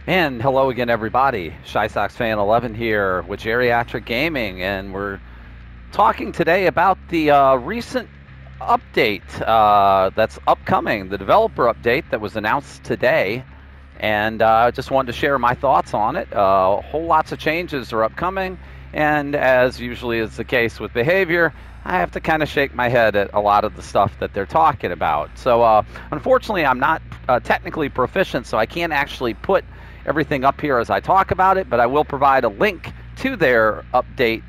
And hello again, everybody. Shy Sox Fan 11 here with Geriatric Gaming, and we're talking today about the recent update that's upcoming, the developer update that was announced today. And I just wanted to share my thoughts on it. Whole lots of changes are upcoming, and as usually is the case with behavior, I have to kind of shake my head at a lot of the stuff that they're talking about. So unfortunately, I'm not technically proficient, so I can't actually put everything up here as I talk about it, but I will provide a link to their update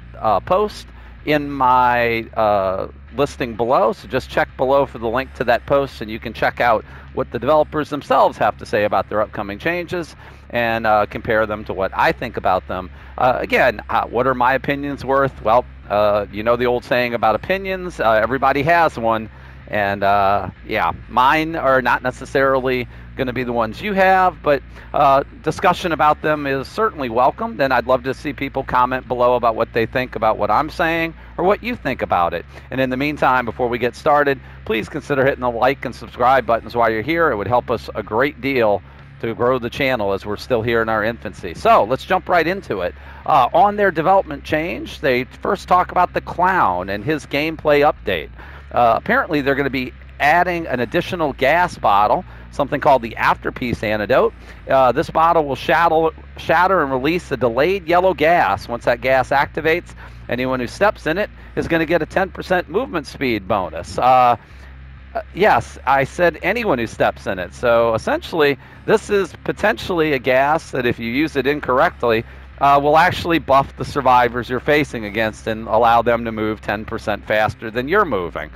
post in my listing below. So just check below for the link to that post, and you can check out what the developers themselves have to say about their upcoming changes and compare them to what I think about them. Again, what are my opinions worth? Well, you know the old saying about opinions. Everybody has one. And yeah, mine are not necessarily going to be the ones you have, but discussion about them is certainly welcome. Then I'd love to see people comment below about what they think about what I'm saying or what you think about it. And in the meantime, before we get started, please consider hitting the like and subscribe buttons while you're here. It would help us a great deal to grow the channel as we're still here in our infancy. So let's jump right into it. On their development change, they first talk about the clown and his gameplay update. Apparently, they're going to be adding an additional gas bottle, something called the Afterpiece Antidote. This bottle will shatter and release a delayed yellow gas. Once that gas activates, anyone who steps in it is going to get a 10% movement speed bonus. Yes, I said anyone who steps in it. So essentially, this is potentially a gas that if you use it incorrectly, will actually buff the survivors you're facing against and allow them to move 10% faster than you're moving.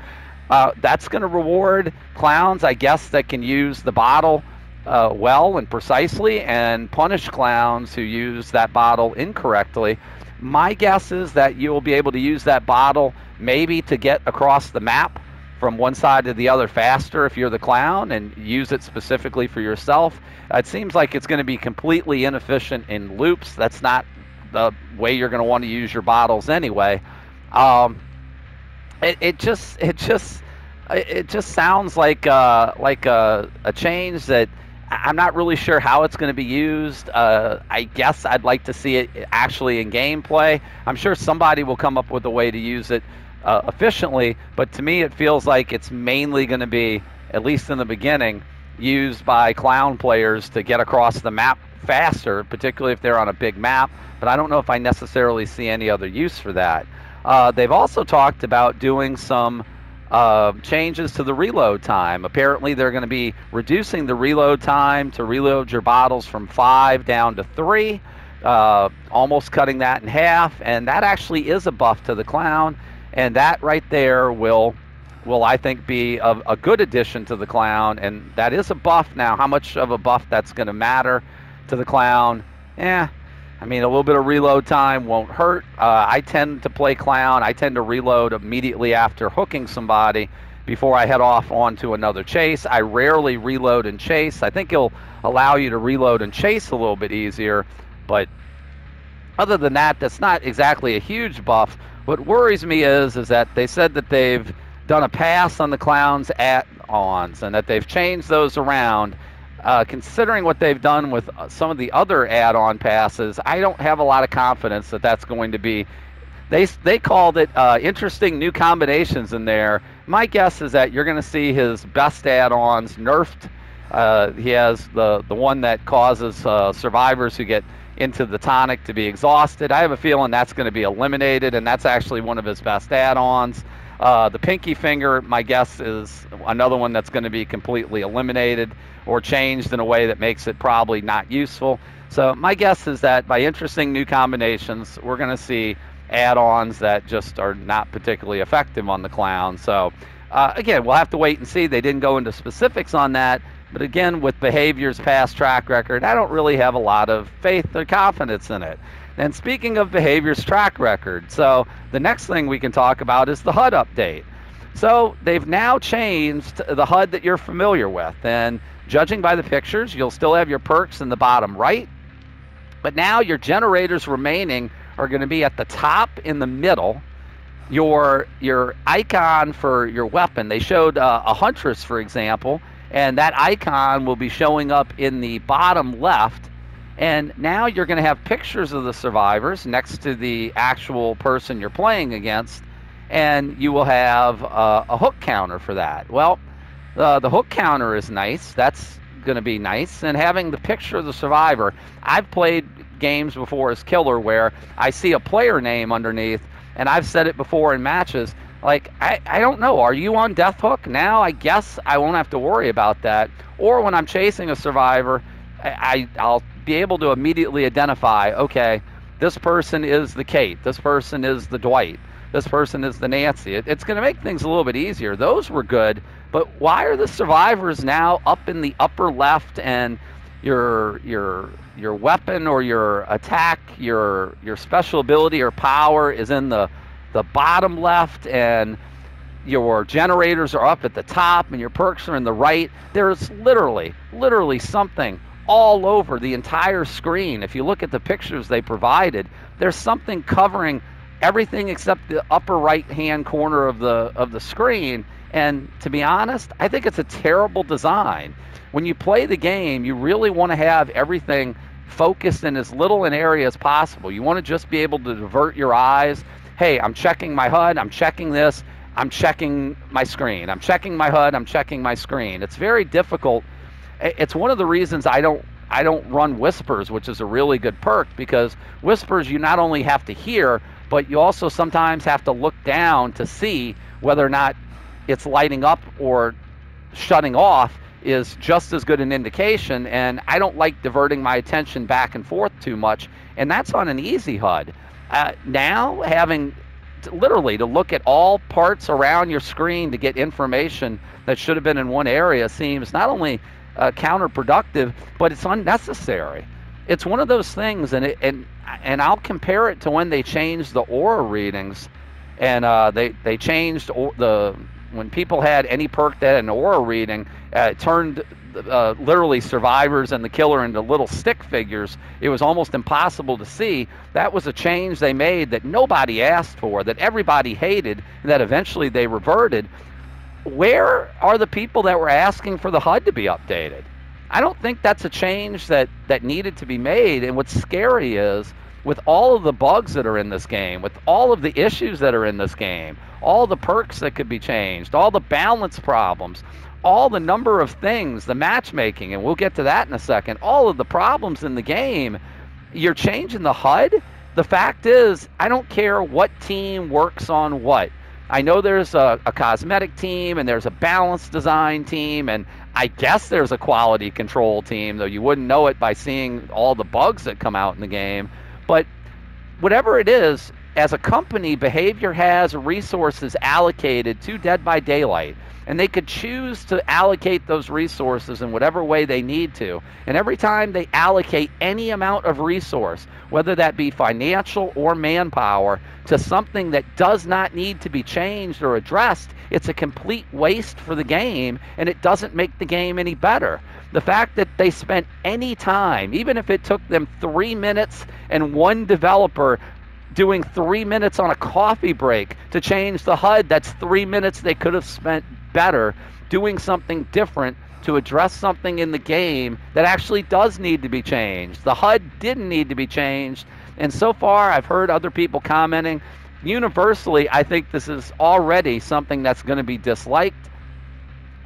That's going to reward clowns, I guess, that can use the bottle well and precisely, and punish clowns who use that bottle incorrectly. My guess is that you'll be able to use that bottle maybe to get across the map from one side to the other faster if you're the clown, and use it specifically for yourself. It seems like it's going to be completely inefficient in loops. That's not the way you're going to want to use your bottles anyway. It just sounds like a change that I'm not really sure how it's going to be used. I guess I'd like to see it actually in gameplay. I'm sure somebody will come up with a way to use it efficiently, but to me it feels like it's mainly going to be, at least in the beginning, used by clown players to get across the map faster, particularly if they're on a big map, but I don't know if I necessarily see any other use for that. They've also talked about doing some changes to the reload time. Apparently they're going to be reducing the reload time to reload your bottles from 5 down to 3, almost cutting that in half, and that actually is a buff to the clown. And that right there will I think, be a good addition to the clown. And that is a buff. Now, how much of a buff that's going to matter to the clown? I mean, a little bit of reload time won't hurt. I tend to play clown. I tend to reload immediately after hooking somebody before I head off onto another chase. I rarely reload and chase. I think it'll allow you to reload and chase a little bit easier. But other than that, that's not exactly a huge buff. What worries me is that they said that they've done a pass on the clown's add-ons and that they've changed those around. Considering what they've done with some of the other add-on passes, I don't have a lot of confidence that that's going to be. They called it interesting new combinations in there. My guess is that you're going to see his best add-ons nerfed. He has the one that causes survivors who get into the tonic to be exhausted. I have a feeling that's going to be eliminated, and that's actually one of his best add-ons. The pinky finger, my guess, is another one that's going to be completely eliminated or changed in a way that makes it probably not useful. So my guess is that by interesting new combinations, we're going to see add-ons that just are not particularly effective on the clown. So again, we'll have to wait and see. They didn't go into specifics on that. But again, with behavior's past track record, I don't really have a lot of faith or confidence in it. And speaking of behavior's track record, so the next thing we can talk about is the HUD update. So they've now changed the HUD that you're familiar with. And judging by the pictures, you'll still have your perks in the bottom right. But now your generators remaining are going to be at the top in the middle. Your icon for your weapon, they showed a Huntress, for example, and that icon will be showing up in the bottom left, And now you're going to have pictures of the survivors next to the actual person you're playing against, and you will have a hook counter for that. Well, the hook counter is nice. That's going to be nice. And having the picture of the survivor, I've played games before as killer where I see a player name underneath, and I've said it before in matches, like, I don't know, are you on death hook? Now I guess I won't have to worry about that. Or when I'm chasing a survivor, I'll be able to immediately identify, okay, this person is the Kate, this person is the Dwight, this person is the Nancy. It's going to make things a little bit easier. Those were good, but why are the survivors now up in the upper left, and your weapon or your attack, your special ability or power is in the bottom left, and your generators are up at the top, and your perks are in the right? There's literally something all over the entire screen. If you look at the pictures they provided, there's something covering everything except the upper right hand corner of the screen. And to be honest, I think it's a terrible design. When you play the game, you really want to have everything focused in as little an area as possible. You want to just be able to divert your eyes. Hey, I'm checking my HUD, I'm checking this, I'm checking my screen, I'm checking my HUD, I'm checking my screen. It's very difficult. It's one of the reasons I don't run whispers, which is a really good perk, because whispers you not only have to hear, but you also sometimes have to look down to see whether or not it's lighting up or shutting off is just as good an indication. And I don't like diverting my attention back and forth too much, and that's on an easy HUD. Now having literally to look at all parts around your screen to get information that should have been in one area seems not only counterproductive, but it's unnecessary. It's one of those things, and I'll compare it to when they changed the aura readings, and they changed when people had any perk that had an aura reading, it turned literally survivors and the killer into little stick figures. It was almost impossible to see. That was a change they made that nobody asked for, that everybody hated, and that eventually they reverted. Where are the people that were asking for the HUD to be updated? I don't think that's a change that needed to be made. And what's scary is, with all of the bugs that are in this game, with all of the issues that are in this game, all the perks that could be changed, all the balance problems, all the number of things, the matchmaking, and we'll get to that in a second, all of the problems in the game, you're changing the HUD? The fact is, I don't care what team works on what. I know there's a cosmetic team, and there's a balance design team, and I guess there's a quality control team, though you wouldn't know it by seeing all the bugs that come out in the game. But whatever it is, as a company, Behavior has resources allocated to Dead by Daylight, and they could choose to allocate those resources in whatever way they need to. And every time they allocate any amount of resource, whether that be financial or manpower, to something that does not need to be changed or addressed, it's a complete waste for the game, and it doesn't make the game any better. The fact that they spent any time, even if it took them 3 minutes and one developer doing 3 minutes on a coffee break to change the HUD, that's 3 minutes they could have spent better doing something different to address something in the game that actually does need to be changed. The HUD didn't need to be changed, and so far I've heard other people commenting. Universally, I think this is already something that's going to be disliked.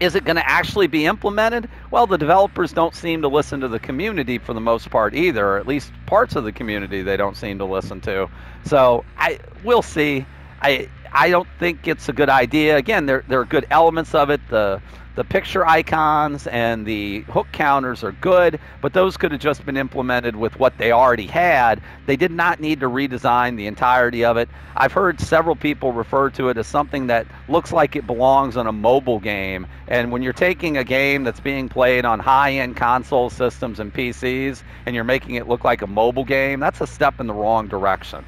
Is it going to actually be implemented? Well, the developers don't seem to listen to the community for the most part either, or at least parts of the community they don't seem to listen to. So we'll see. I don't think it's a good idea. Again, there are good elements of it. The picture icons and the hook counters are good, but those could have just been implemented with what they already had. They did not need to redesign the entirety of it. I've heard several people refer to it as something that looks like it belongs on a mobile game. And when you're taking a game that's being played on high-end console systems and PCs and you're making it look like a mobile game, that's a step in the wrong direction.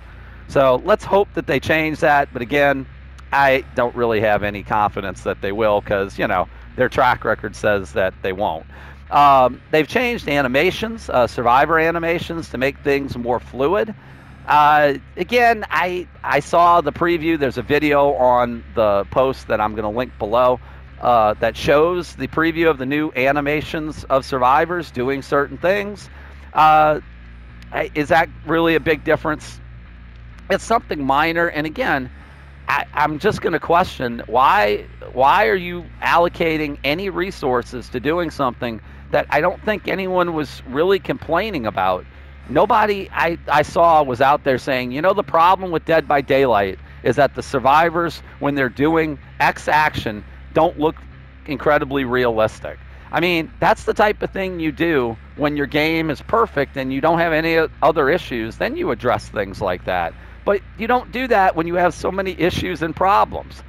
So let's hope that they change that. But again, I don't really have any confidence that they will, because, you know, their track record says that they won't. They've changed animations, survivor animations, to make things more fluid. Again, I saw the preview. There's a video on the post that I'm going to link below that shows the preview of the new animations of survivors doing certain things. Is that really a big difference? It's something minor, and again, I'm just going to question why are you allocating any resources to doing something that I don't think anyone was really complaining about. Nobody I saw was out there saying, you know, the problem with Dead by Daylight is that the survivors, when they're doing X action, don't look incredibly realistic. I mean, that's the type of thing you do when your game is perfect and you don't have any other issues. Then you address things like that. But you don't do that when you have so many issues and problems.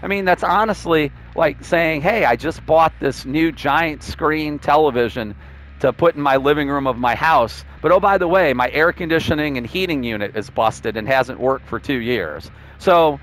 I mean, that's honestly like saying, hey, I just bought this new giant screen television to put in my living room of my house. But oh, by the way, my air conditioning and heating unit is busted and hasn't worked for 2 years. So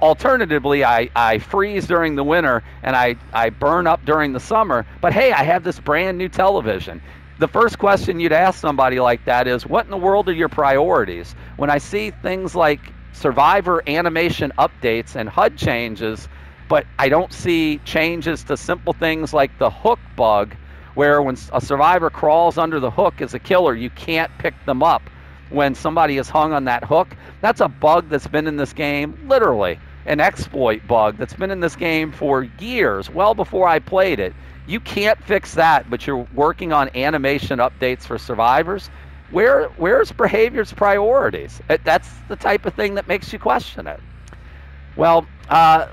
alternatively, I freeze during the winter and I burn up during the summer. But hey, I have this brand new television. The first question you'd ask somebody like that is, what in the world are your priorities? When I see things like Survivor animation updates and HUD changes, but I don't see changes to simple things like the hook bug, where when a survivor crawls under the hook as a killer, you can't pick them up when somebody is hung on that hook. That's a bug that's been in this game, literally an exploit bug that's been in this game for years, well before I played it. You can't fix that, but you're working on animation updates for survivors. Where's behavior's priorities? That's the type of thing that makes you question it. Well,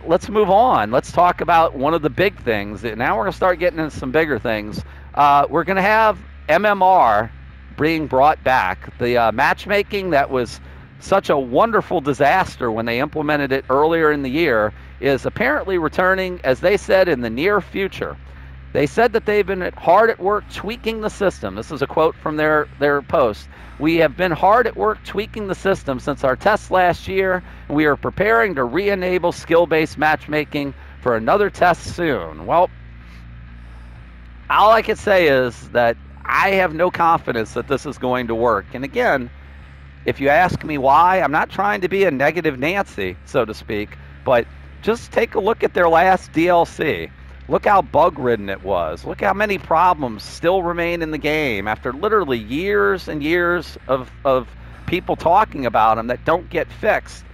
let's move on. Let's talk about one of the big things. Now we're going to start getting into some bigger things. We're going to have MMR being brought back. The matchmaking that was such a wonderful disaster when they implemented it earlier in the year is apparently returning, as they said, in the near future. They said that they've been hard at work tweaking the system. This is a quote from their post. We have been hard at work tweaking the system since our test last year. We are preparing to re-enable skill-based matchmaking for another test soon. Well, all I can say is that I have no confidence that this is going to work. And again, if you ask me why, I'm not trying to be a negative Nancy, so to speak, but just take a look at their last DLC. Look how bug-ridden it was. Look how many problems still remain in the game after literally years and years of people talking about them that don't get fixed.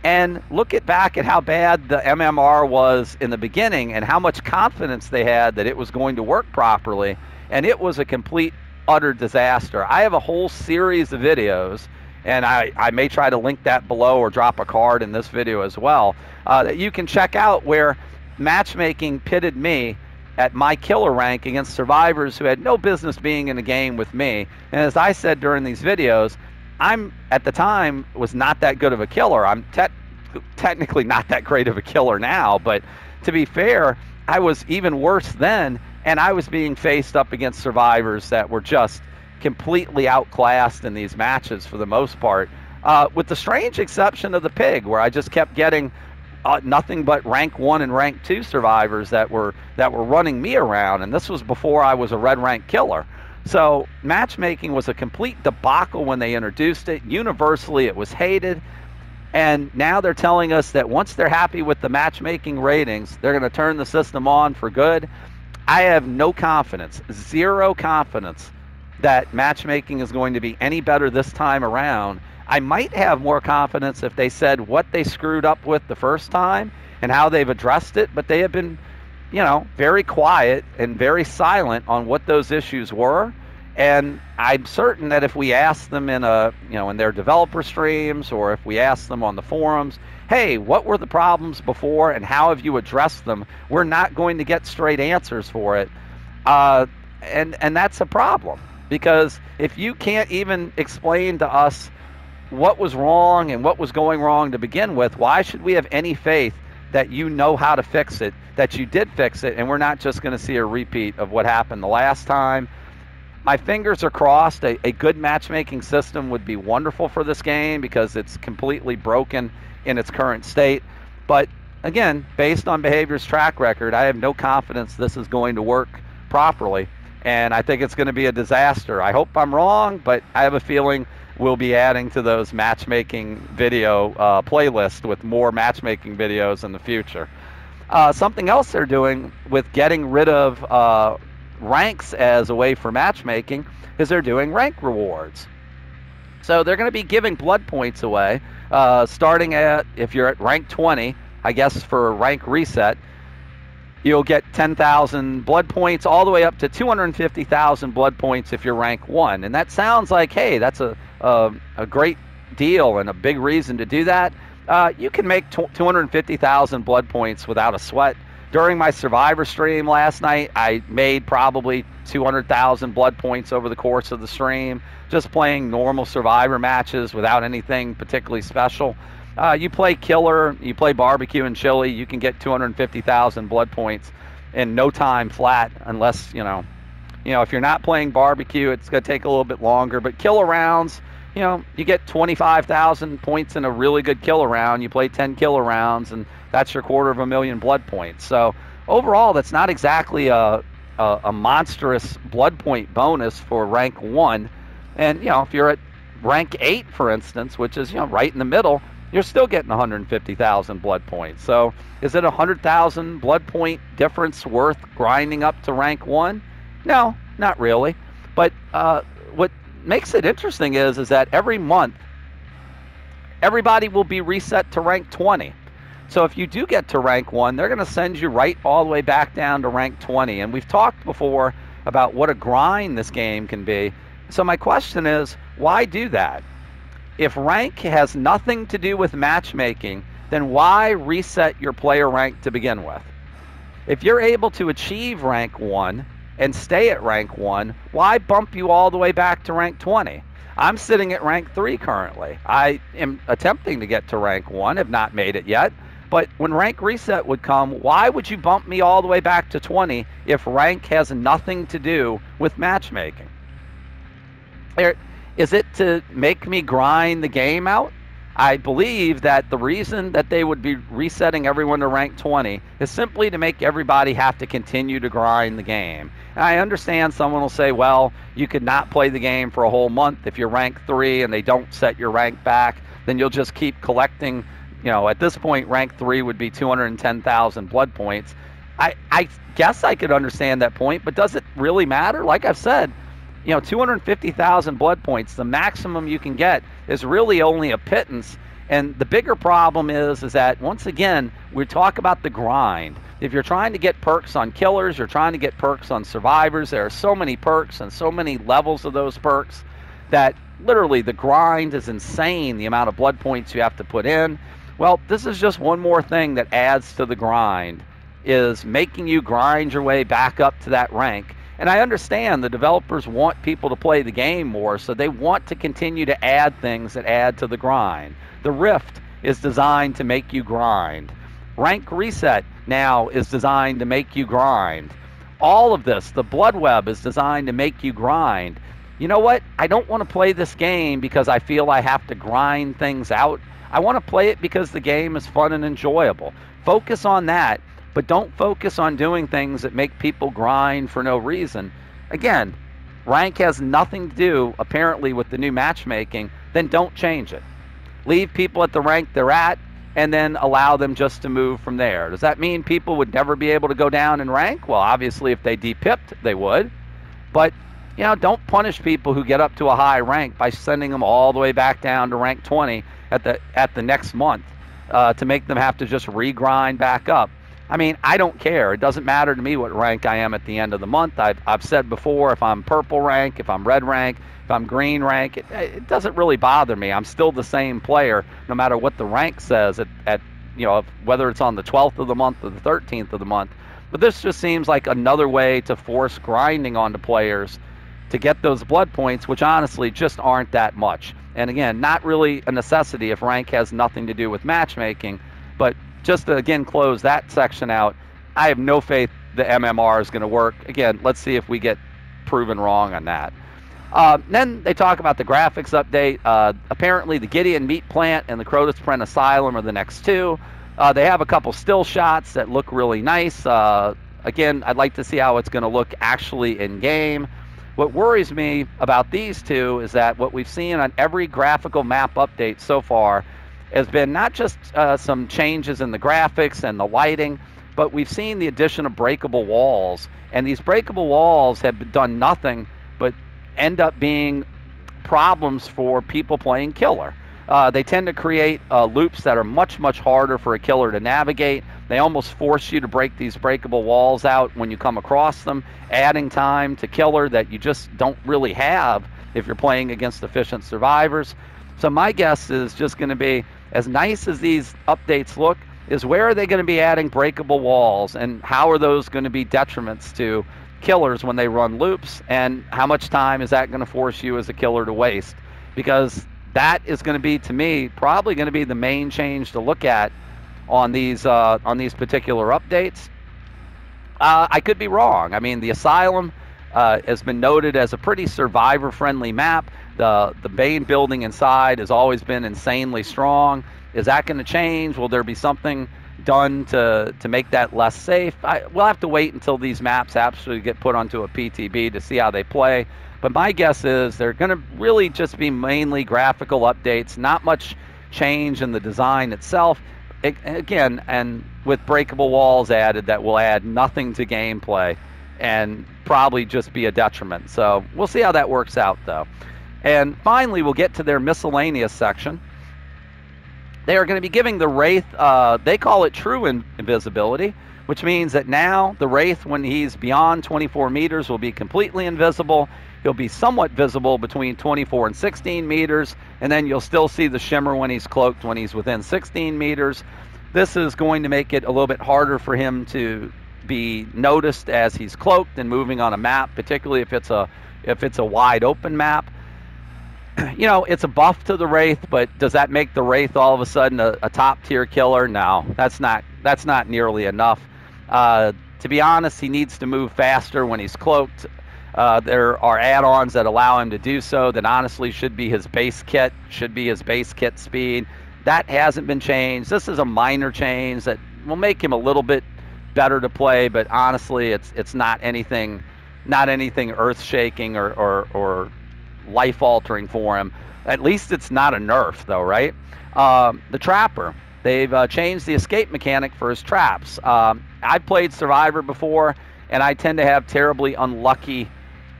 And look back at how bad the MMR was in the beginning and how much confidence they had that it was going to work properly. And it was a complete, utter disaster. I have a whole series of videos, and I may try to link that below or drop a card in this video as well, that you can check out, where matchmaking pitted me at my killer rank against survivors who had no business being in a game with me. And as I said during these videos, I'm at the time was not that good of a killer. I'm technically not that great of a killer now, but to be fair, I was even worse then, and I was being faced up against survivors that were just completely outclassed in these matches for the most part, with the strange exception of the pig, where I just kept getting nothing but rank 1 and rank 2 survivors that were running me around, and this was before I was a red rank killer. So matchmaking was a complete debacle when they introduced it. Universally, it was hated, and now they're telling us that once they're happy with the matchmaking ratings, they're going to turn the system on for good. I have no confidence, zero confidence, that matchmaking is going to be any better this time around. I might have more confidence if they said what they screwed up with the first time and how they've addressed it, but they have been, you know, very quiet and very silent on what those issues were. And I'm certain that if we ask them in in their developer streams, or if we ask them on the forums, hey, what were the problems before and how have you addressed them, we're not going to get straight answers for it. And that's a problem, because if you can't even explain to us what was wrong and what was going wrong to begin with, why should we have any faith that you know how to fix it, that you did fix it, and we're not just going to see a repeat of what happened the last time? My fingers are crossed. A good matchmaking system would be wonderful for this game, because it's completely broken in its current state. But again, based on Behavior's track record, I have no confidence this is going to work properly, and I think it's going to be a disaster. I hope I'm wrong, but I have a feeling we'll be adding to those matchmaking video playlists with more matchmaking videos in the future. Something else they're doing with getting rid of ranks as a way for matchmaking is they're doing rank rewards. So they're going to be giving blood points away, starting at, if you're at rank 20, I guess for rank reset, you'll get 10,000 blood points all the way up to 250,000 blood points if you're rank 1. And that sounds like, hey, that's a great deal and a big reason to do that. You can make 250,000 blood points without a sweat. During my Survivor stream last night, I made probably 200,000 blood points over the course of the stream, just playing normal Survivor matches without anything particularly special. You play Killer, you play Barbecue and Chili, you can get 250,000 blood points in no time flat, unless, if you're not playing Barbecue, it's going to take a little bit longer. But Killer rounds, you get 25,000 points in a really good Killer round. You play 10 Killer rounds, and that's your 250,000 blood points. So overall, that's not exactly a monstrous blood point bonus for rank 1. And, if you're at rank 8, for instance, which is, right in the middle, you're still getting 150,000 blood points. So is it 100,000 blood point difference worth grinding up to rank 1? No, not really. But what makes it interesting is that every month, everybody will be reset to rank 20. So if you do get to rank 1, they're going to send you right all the way back down to rank 20. And we've talked before about what a grind this game can be. So my question is, why do that? If rank has nothing to do with matchmaking, then why reset your player rank to begin with? If you're able to achieve rank 1 and stay at rank 1, why bump you all the way back to rank 20? I'm sitting at rank 3 currently. I am attempting to get to rank 1, have not made it yet. But when rank reset would come, why would you bump me all the way back to 20 if rank has nothing to do with matchmaking? Is it to make me grind the game out? I believe that the reason that they would be resetting everyone to rank 20 is simply to make everybody have to continue to grind the game. And I understand someone will say, well, you could not play the game for a whole month. If you're rank 3 and they don't set your rank back, then you'll just keep collecting. At this point, rank 3 would be 210,000 blood points. I guess I could understand that point, but does it really matter? Like I've said, 250,000 blood points, the maximum you can get, is really only a pittance. And the bigger problem is that, once again, we talk about the grind. If you're trying to get perks on Killers, you're trying to get perks on Survivors, there are so many perks and so many levels of those perks that literally the grind is insane, the amount of blood points you have to put in. Well, this is just one more thing that adds to the grind, is making you grind your way back up to that rank. And I understand the developers want people to play the game more, so they want to continue to add things that add to the grind. The Rift is designed to make you grind. Rank Reset now is designed to make you grind. All of this, the Blood Web, is designed to make you grind. You know what? I don't want to play this game because I feel I have to grind things out. I want to play it because the game is fun and enjoyable. Focus on that. But don't focus on doing things that make people grind for no reason. Again, rank has nothing to do, apparently, with the new matchmaking. Then don't change it. Leave people at the rank they're at, and then allow them just to move from there. Does that mean people would never be able to go down in rank? Well, obviously, if they depipped, they would. But, don't punish people who get up to a high rank by sending them all the way back down to rank 20 at the next month to make them have to just regrind back up. I mean, I don't care. It doesn't matter to me what rank I am at the end of the month. I've said before, if I'm purple rank, if I'm red rank, if I'm green rank, it doesn't really bother me. I'm still the same player, no matter what the rank says at whether it's on the 12th of the month or the 13th of the month. But this just seems like another way to force grinding onto players to get those blood points, which honestly just aren't that much. And again, not really a necessity if rank has nothing to do with matchmaking, but just to, again, close that section out, I have no faith the MMR is going to work. Again, let's see if we get proven wrong on that. Then they talk about the graphics update. Apparently, the Gideon Meat Plant and the Crotus Prent Asylum are the next two. They have a couple still shots that look really nice. Again, I'd like to see how it's going to look actually in-game. What worries me about these two is that what we've seen on every graphical map update so far has been not just some changes in the graphics and the lighting, but we've seen the addition of breakable walls. And these breakable walls have done nothing but end up being problems for people playing killer. They tend to create loops that are much, much harder for a killer to navigate. They almost force you to break these breakable walls out when you come across them, adding time to killer that you just don't really have if you're playing against efficient survivors. So my guess is just going to be, as nice as these updates look, is where are they going to be adding breakable walls, and how are those going to be detriments to killers when they run loops, and how much time is that going to force you as a killer to waste? Because that is going to be, to me, probably going to be the main change to look at on these particular updates. I could be wrong. I mean, the Asylum has been noted as a pretty survivor-friendly map. The main building inside has always been insanely strong. Is that going to change? Will there be something done to make that less safe? We'll have to wait until these maps actually get put onto a PTB to see how they play. But my guess is they're going to really just be mainly graphical updates, not much change in the design itself. Again, and with breakable walls added, that will add nothing to gameplay and probably just be a detriment. So we'll see how that works out, though. And finally, we'll get to their miscellaneous section. They are going to be giving the Wraith, they call it true invisibility, which means that now the Wraith, when he's beyond 24 meters, will be completely invisible. He'll be somewhat visible between 24 and 16 meters, and then you'll still see the shimmer when he's cloaked when he's within 16 meters. This is going to make it a little bit harder for him to be noticed as he's cloaked and moving on a map, particularly if it's a wide open map. You know, it's a buff to the Wraith, but does that make the Wraith all of a sudden a top tier killer? No, that's not nearly enough. To be honest, he needs to move faster when he's cloaked. There are add-ons that allow him to do so that honestly should be his base kit speed. That hasn't been changed. This is a minor change that will make him a little bit better to play, but honestly, it's not anything earth-shaking or life-altering for him. At least it's not a nerf, though, right? The Trapper. They've changed the escape mechanic for his traps. I've played Survivor before, and I tend to have terribly unlucky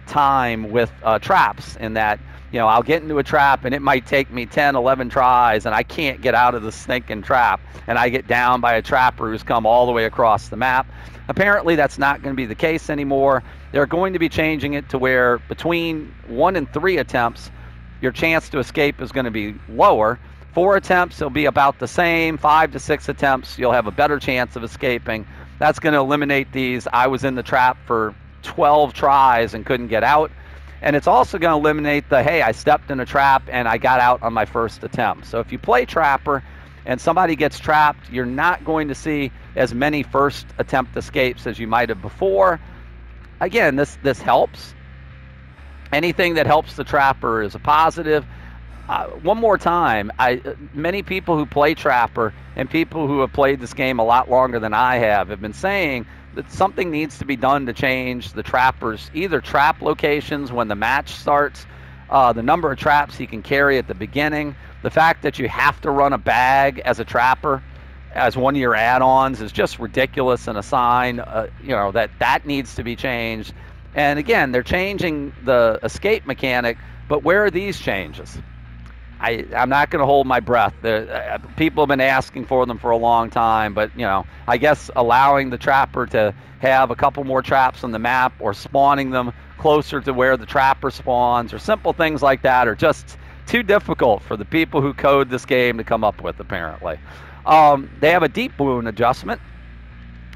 time with traps in that, you know, I'll get into a trap and it might take me 10, 11 tries and I can't get out of the stinking trap, and I get down by a trapper who's come all the way across the map. Apparently that's not going to be the case anymore. They're going to be changing it to where between 1 and 3 attempts, your chance to escape is going to be lower. 4 attempts, it'll be about the same. 5 to 6 attempts, you'll have a better chance of escaping. That's going to eliminate these I was in the trap for 12 tries and couldn't get out. And it's also going to eliminate the, hey, I stepped in a trap and I got out on my first attempt. So if you play Trapper and somebody gets trapped, you're not going to see as many first attempt escapes as you might have before. Again, this helps. Anything that helps the Trapper is a positive. One more time, many people who play Trapper and people who have played this game a lot longer than I have been saying that something needs to be done to change the Trapper's either trap locations when the match starts, the number of traps he can carry at the beginning, the fact that you have to run a bag as a Trapper as one of your add-ons is just ridiculous and a sign, you know, that needs to be changed. And again, they're changing the escape mechanic, but where are these changes? I'm not going to hold my breath. People have been asking for them for a long time, but, you know, I guess allowing the Trapper to have a couple more traps on the map or spawning them closer to where the Trapper spawns or simple things like that are just too difficult for the people who code this game to come up with, apparently. They have a deep wound adjustment.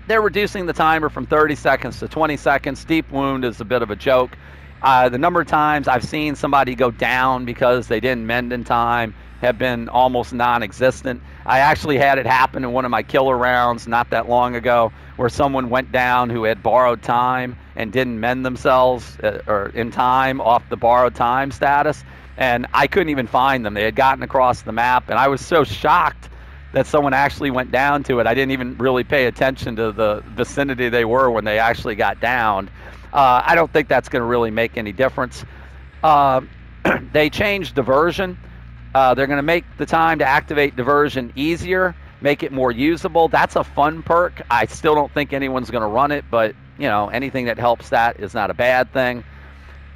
They're reducing the timer from 30 seconds to 20 seconds. Deep wound is a bit of a joke. The number of times I've seen somebody go down because they didn't mend in time have been almost non-existent. I actually had it happen in one of my killer rounds not that long ago where someone went down who had borrowed time and didn't mend themselves or in time off the borrowed time status, and I couldn't even find them. They had gotten across the map, and I was so shocked that someone actually went down to it. I didn't even really pay attention to the vicinity they were when they actually got down. I don't think that's going to really make any difference. They changed diversion. They're going to make the time to activate diversion easier, make it more usable. That's a fun perk. I still don't think anyone's going to run it, but you know, anything that helps that is not a bad thing.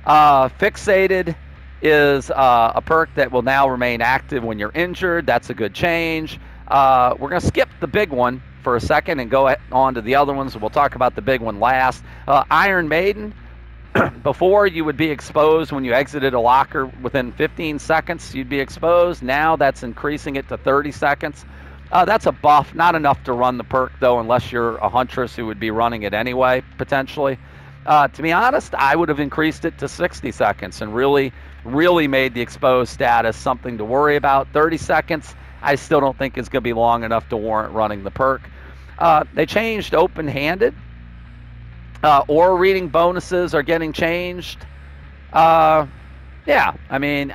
Fixated is a perk that will now remain active when you're injured. That's a good change. We're going to skip the big one for a second and go on to the other ones. We'll talk about the big one last. Iron Maiden. Before, you would be exposed when you exited a locker within 15 seconds. You'd be exposed. Now that's increasing it to 30 seconds. That's a buff. Not enough to run the perk, though, unless you're a huntress who would be running it anyway, potentially. To be honest, I would have increased it to 60 seconds and really made the exposed status something to worry about. 30 seconds, I still don't think is going to be long enough to warrant running the perk. They changed open-handed. Aura reading bonuses are getting changed. Yeah, I mean,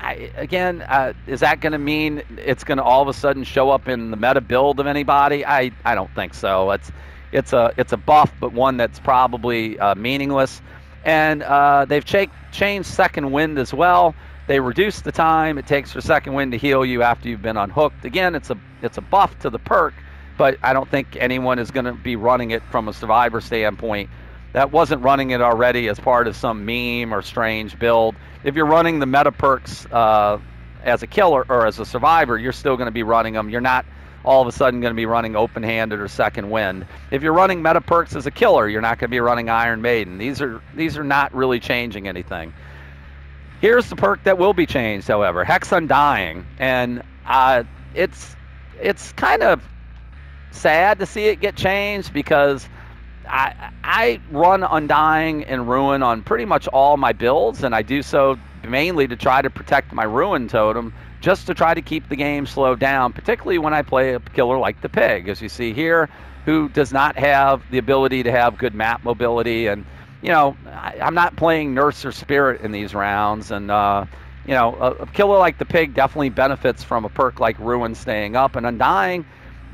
is that going to mean it's going to all of a sudden show up in the meta build of anybody? I don't think so. It's a buff, but one that's probably meaningless. And they've changed Second Wind as well. They reduced the time it takes for Second Wind to heal you after you've been unhooked. Again, it's a buff to the perk, but I don't think anyone is going to be running it from a survivor standpoint that wasn't running it already as part of some meme or strange build. If you're running the meta perks as a killer or as a survivor, you're still going to be running them. You're not all of a sudden going to be running open-handed or Second Wind. If you're running meta perks as a killer, you're not going to be running Iron Maiden. These are not really changing anything. Here's the perk that will be changed, however, Hex Undying, and it's kind of sad to see it get changed because I run Undying and Ruin on pretty much all my builds, and I do so mainly to try to protect my Ruin totem, just to try to keep the game slowed down, particularly when I play a killer like the Pig, as you see here, who does not have the ability to have good map mobility. And, you know, I'm not playing Nurse or Spirit in these rounds, and, you know, a killer like the Pig definitely benefits from a perk like Ruin staying up, and Undying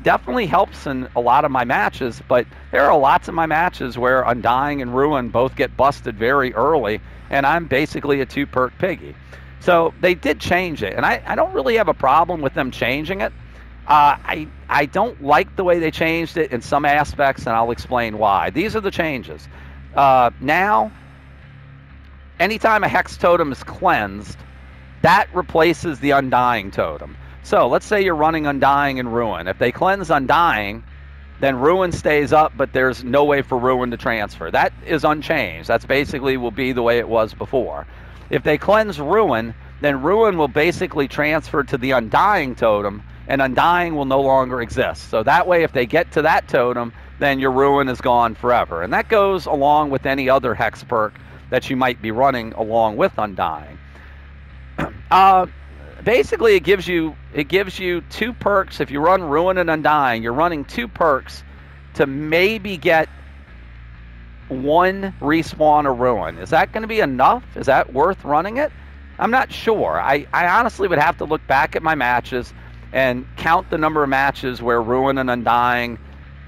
definitely helps in a lot of my matches, but there are lots of my matches where Undying and Ruin both get busted very early, and I'm basically a 2-perk piggy. So they did change it, and I don't really have a problem with them changing it. I don't like the way they changed it in some aspects, and I'll explain why. These are the changes. Now, anytime a Hex totem is cleansed, that replaces the Undying totem. So let's say you're running Undying and Ruin. If they cleanse Undying, then Ruin stays up, but there's no way for Ruin to transfer. That is unchanged. That's basically will be the way it was before. If they cleanse Ruin, then Ruin will basically transfer to the Undying totem, and Undying will no longer exist. So that way, if they get to that totem, then your Ruin is gone forever. And that goes along with any other Hex perk that you might be running along with Undying. Basically, it gives you 2 perks. If you run Ruin and Undying, you're running 2 perks to maybe get 1 respawn of Ruin. Is that going to be enough? Is that worth running it? I'm not sure. I honestly would have to look back at my matches and count the number of matches where Ruin and Undying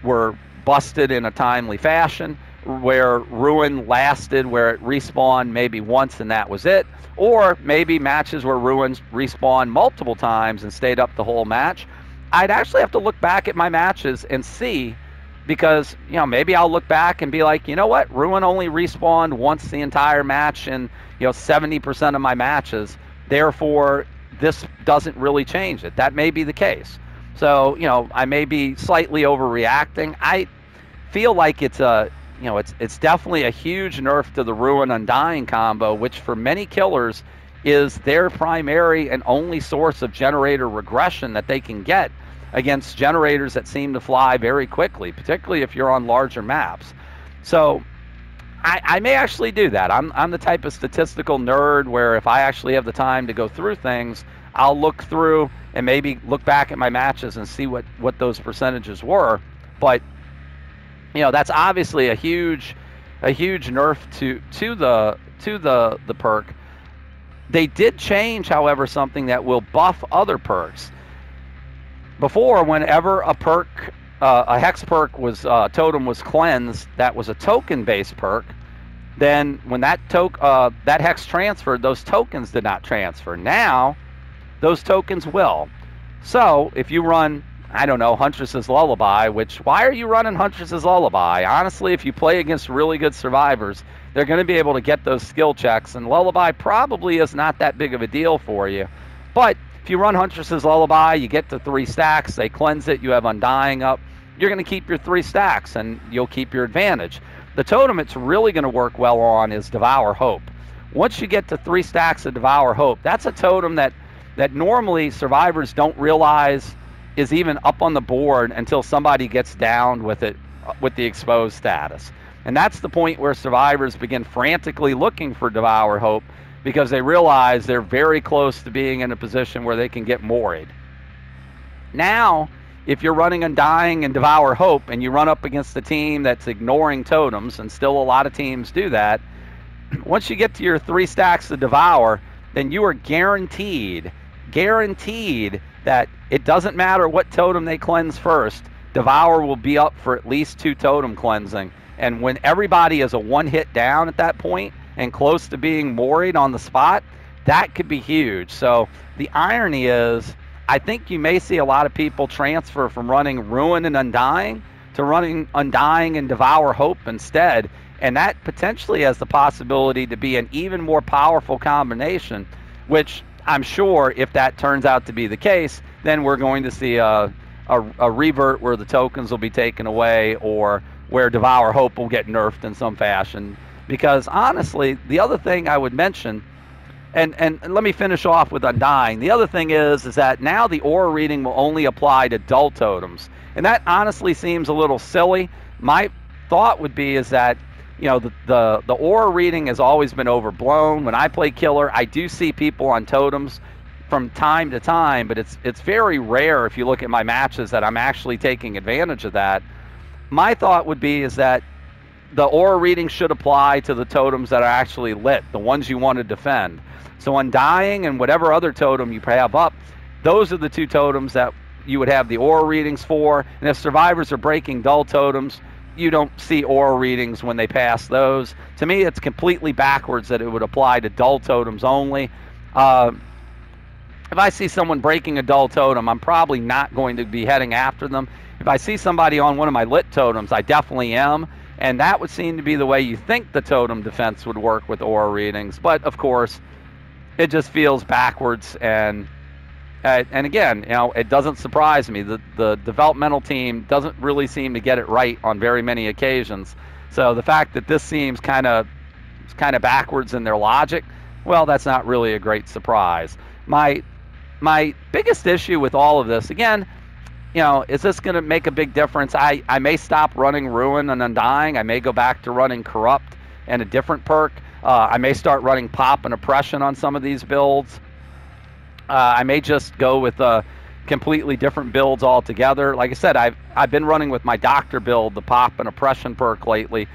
were busted in a timely fashion, where Ruin lasted, where it respawned maybe once and that was it, or maybe matches where Ruins respawned multiple times and stayed up the whole match. I'd actually have to look back at my matches and see, because, you know, maybe I'll look back and be like, you know what, Ruin only respawned once the entire match in, you know, 70% of my matches, therefore this doesn't really change it. That may be the case. So, you know, I may be slightly overreacting. I feel like it's a, you know, it's definitely a huge nerf to the Ruin Undying combo, which for many killers is their primary and only source of generator regression that they can get against generators that seem to fly very quickly, particularly if you're on larger maps. So I may actually do that. I'm the type of statistical nerd where if I actually have the time to go through things, I'll look through and maybe look back at my matches and see what those percentages were. But you know, that's obviously a huge nerf to the perk. They did change, however, something that will buff other perks. Before, whenever a perk, a Hex perk was totem was cleansed, that was a token-based perk. Then when that Hex transferred, those tokens did not transfer. Now, those tokens will. So if you run I don't know, Huntress's Lullaby, which, why are you running Huntress's Lullaby? Honestly, if you play against really good survivors, they're going to be able to get those skill checks, and Lullaby probably is not that big of a deal for you. But if you run Huntress's Lullaby, you get to 3 stacks, they cleanse it, you have Undying up, you're going to keep your 3 stacks, and you'll keep your advantage. The totem it's really going to work well on is Devour Hope. Once you get to 3 stacks of Devour Hope, that's a totem that normally survivors don't realize is even up on the board until somebody gets downed with it, with the exposed status. And that's the point where survivors begin frantically looking for Devour Hope, because they realize they're very close to being in a position where they can get moried. Now, if you're running Undying and Devour Hope and you run up against a team that's ignoring totems, and still a lot of teams do that, once you get to your 3 stacks of Devour, then you are guaranteed that it doesn't matter what totem they cleanse first, Devour will be up for at least 2 totem cleansing. And when everybody is a 1-hit down at that point and close to being moried on the spot, that could be huge. So the irony is, I think you may see a lot of people transfer from running Ruin and Undying to running Undying and Devour Hope instead, and that potentially has the possibility to be an even more powerful combination, which I'm sure if that turns out to be the case, then we're going to see a revert where the tokens will be taken away, or where Devour Hope will get nerfed in some fashion. Because honestly, the other thing I would mention, and let me finish off with Undying, the other thing is that now the aura reading will only apply to dull totems. And that honestly seems a little silly. My thought would be is that, you know, the aura reading has always been overblown. When I play Killer, I do see people on totems from time to time, but it's very rare if you look at my matches that I'm actually taking advantage of that. My thought would be is that the aura reading should apply to the totems that are actually lit, the ones you want to defend. So Undying and whatever other totem you have up, those are the 2 totems that you would have the aura readings for. And if survivors are breaking dull totems, you don't see aura readings when they pass those. To me, it's completely backwards that it would apply to dull totems only. If I see someone breaking a dull totem, I'm probably not going to be heading after them. If I see somebody on one of my lit totems, I definitely am. And that would seem to be the way you think the totem defense would work with aura readings. But of course, it just feels backwards. And again, you know, it doesn't surprise me. The developmental team doesn't really seem to get it right on very many occasions. So the fact that this seems kind of backwards in their logic, well, that's not really a great surprise. My biggest issue with all of this, again, you know, is this going to make a big difference? I may stop running Ruin and Undying. I may go back to running Corrupt and a different perk. I may start running Pop and Oppression on some of these builds. I may just go with completely different builds altogether. Like I said, I've been running with my Doctor build, the Pop and Oppression perk lately,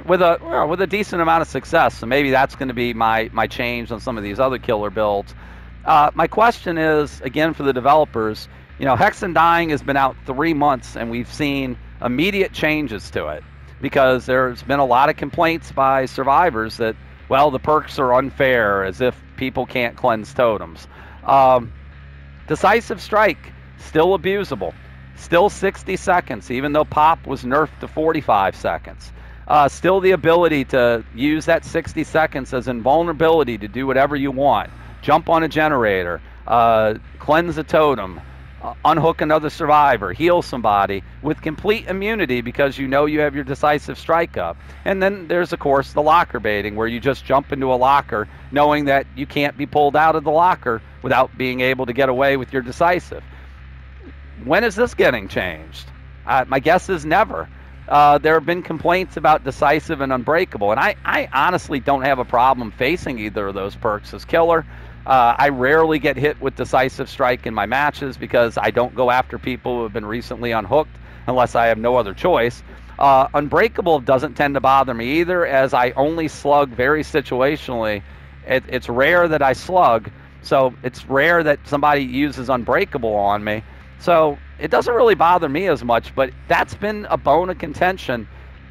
with a decent amount of success. So maybe that's going to be my change on some of these other killer builds. My question is, again, for the developers, you know, Hex Undying has been out 3 months, and we've seen immediate changes to it, because there's been a lot of complaints by survivors that, well, the perks are unfair, as if people can't cleanse totems. Decisive Strike, still abusable, still 60 seconds, even though Pop was nerfed to 45 seconds. Still the ability to use that 60 seconds as invulnerability to do whatever you want. Jump on a generator, cleanse a totem, unhook another survivor, heal somebody with complete immunity because you know you have your Decisive Strike up. And then there's, of course, the locker baiting, where you just jump into a locker knowing that you can't be pulled out of the locker without being able to get away with your Decisive. When is this getting changed? My guess is never. There have been complaints about Decisive and Unbreakable, and I honestly don't have a problem facing either of those perks as Killer. I rarely get hit with Decisive Strike in my matches because I don't go after people who have been recently unhooked unless I have no other choice. Unbreakable doesn't tend to bother me either, as I only slug very situationally. It's rare that I slug, so it's rare that somebody uses Unbreakable on me. So it doesn't really bother me as much, but that's been a bone of contention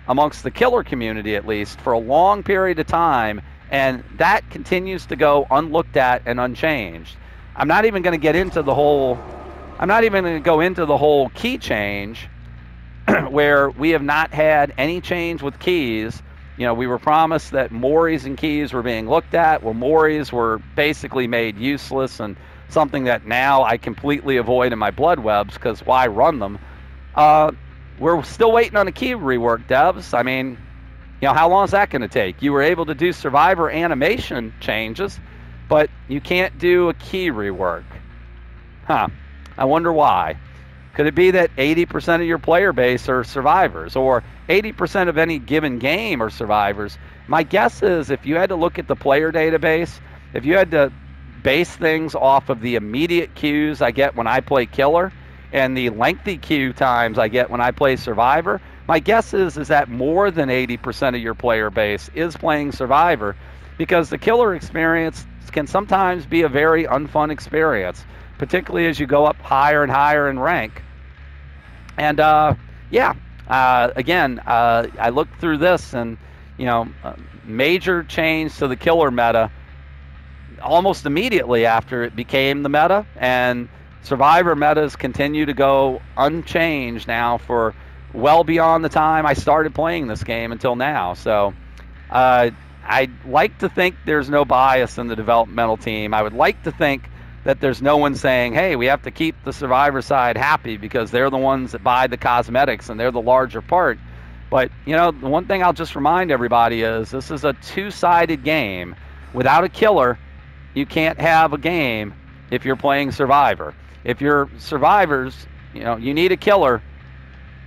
amongst the Killer community, at least, for a long period of time. And that continues to go unlooked at and unchanged. I'm not even going to get into the whole I'm not even going to go into the whole key change where we have not had any change with keys. You know, we were promised that Moris and keys were being looked at. Well, Moris were basically made useless and something that now I completely avoid in my blood webs because why run them? We're still waiting on a key rework, devs. I mean, you know, how long is that going to take? You were able to do survivor animation changes, but you can't do a key rework. Huh. I wonder why. Could it be that 80% of your player base are survivors, or 80% of any given game are survivors? My guess is if you had to look at the player database, if you had to base things off of the immediate queues I get when I play killer and the lengthy queue times I get when I play survivor, my guess is that more than 80% of your player base is playing survivor, because the killer experience can sometimes be a very unfun experience, particularly as you go up higher and higher in rank. And again, I looked through this, and you know, major change to the killer meta almost immediately after it became the meta, and survivor metas continue to go unchanged now for well beyond the time I started playing this game until now. So I'd like to think there's no bias in the developmental team. I would like to think that there's no one saying, hey, we have to keep the survivor side happy because they're the ones that buy the cosmetics and they're the larger part. But, you know, the one thing I'll just remind everybody is this is a two-sided game. Without a killer, you can't have a game if you're playing survivor. If you're survivors, you know, you need a killer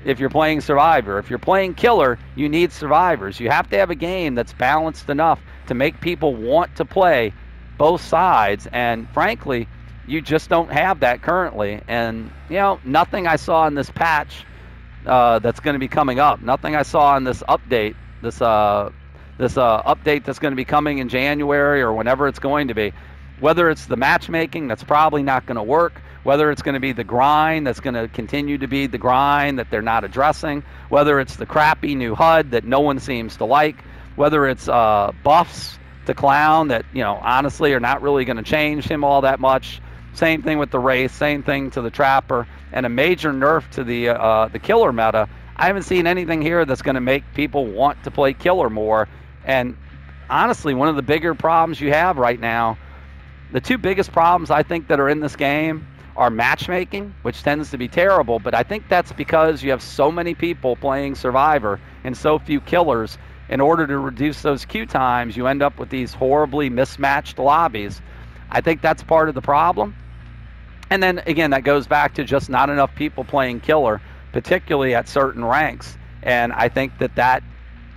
if you're playing survivor. If you're playing killer, you need survivors. You have to have a game that's balanced enough to make people want to play both sides, and frankly, you just don't have that currently. And you know, nothing I saw in this patch that's going to be coming up, nothing I saw in this update, this update that's going to be coming in January or whenever it's going to be, whether it's the matchmaking that's probably not going to work, whether it's going to be the grind that's going to continue to be the grind that they're not addressing, whether it's the crappy new HUD that no one seems to like, whether it's buffs to Clown that, you know, honestly are not really going to change him all that much. Same thing with the Wraith, same thing to the Trapper, and a major nerf to the killer meta. I haven't seen anything here that's going to make people want to play killer more. And honestly, one of the bigger problems you have right now, the two biggest problems I think that are in this game are matchmaking, which tends to be terrible, but I think that's because you have so many people playing survivor and so few killers. In order to reduce those queue times, you end up with these horribly mismatched lobbies. I think that's part of the problem. And then again, that goes back to just not enough people playing killer, particularly at certain ranks. And I think that that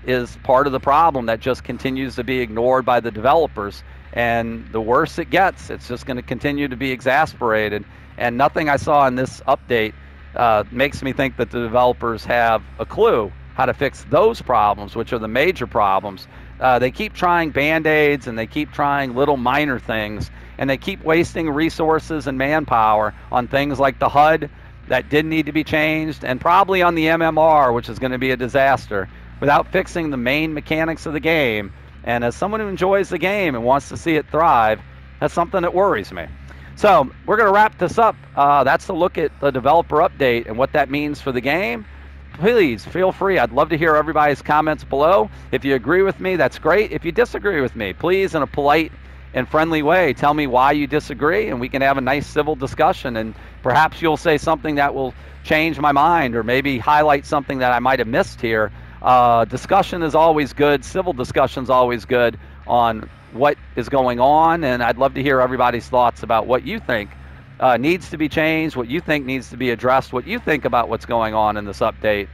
is part of the problem that just continues to be ignored by the developers. And the worse it gets, it's just going to continue to be exasperated. And nothing I saw in this update makes me think that the developers have a clue how to fix those problems, which are the major problems. They keep trying band-aids, and they keep trying little minor things, and they keep wasting resources and manpower on things like the HUD that didn't need to be changed, and probably on the MMR, which is going to be a disaster, without fixing the main mechanics of the game. And as someone who enjoys the game and wants to see it thrive, that's something that worries me. So we're going to wrap this up. That's a look at the developer update and what that means for the game. Please feel free. I'd love to hear everybody's comments below. If you agree with me, that's great. If you disagree with me, please, in a polite and friendly way, tell me why you disagree, and we can have a nice civil discussion, and perhaps you'll say something that will change my mind or maybe highlight something that I might have missed here. Discussion is always good. Civil discussion is always good on what is going on, and I'd love to hear everybody's thoughts about what you think needs to be changed, what you think needs to be addressed, what you think about what's going on in this update.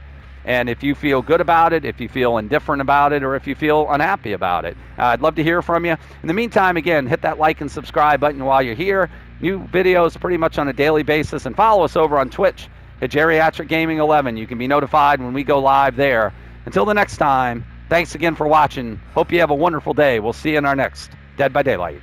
And if you feel good about it, if you feel indifferent about it, or if you feel unhappy about it, I'd love to hear from you. In the meantime, again, hit that like and subscribe button while you're here. New videos pretty much on a daily basis, and follow us over on Twitch at Geriatric Gaming 11. You can be notified when we go live there. Until the next time, thanks again for watching. Hope you have a wonderful day. We'll see you in our next Dead by Daylight.